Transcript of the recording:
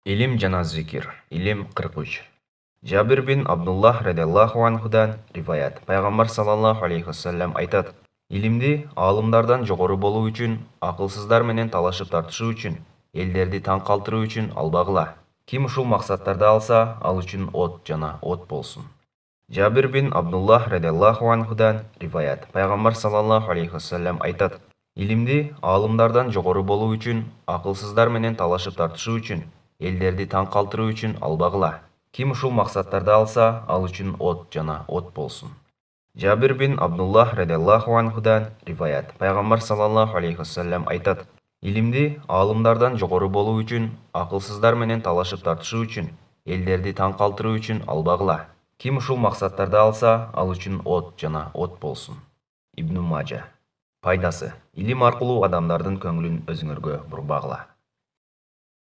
Илим жана зикир. Илим 43. Жабир бин Абдуллах радиаллаху анхудан риваят. Пайгамбар саллаллаху алейхи вассалам айтат: Илимди алымдардан жогору болуу үчүн, акылсыздар менен талашып тартышуу үчүн, элдерди таң калтыруу үчүн албагыла. Ким ушул максаттарды алса, ал үчүн от жана от болсун. Жабир бин Абдуллах радиаллаху анхудан риваят. Пайгамбар саллаллаху алейхи вассалам айтат: Илимди алымдардан жогору болуу үчүн, акылсыздар менен талашып тартышуу үчүн, элдерди таң калтыруу үчүн албагыла. Ким ушул максаттарды алса, ал үчүн от жана от болсун. Жабир бин Абдуллах радиаллаху анхудан риваят. Пайгамбар саллаллаху алейхи вассалам айтат: Илимди алымдардан жогору болуу үчүн, акылсыздар менен талашып тартышуу үчүн, элдерди таң калтыруу үчүн албагыла. Ким ушул максаттарды алса, ал үчүн от жана от болсун. Ибн Мажа. Пайдасы: илим аркылуу адамдардын көңүлүн өзүңөргө бурбагыла.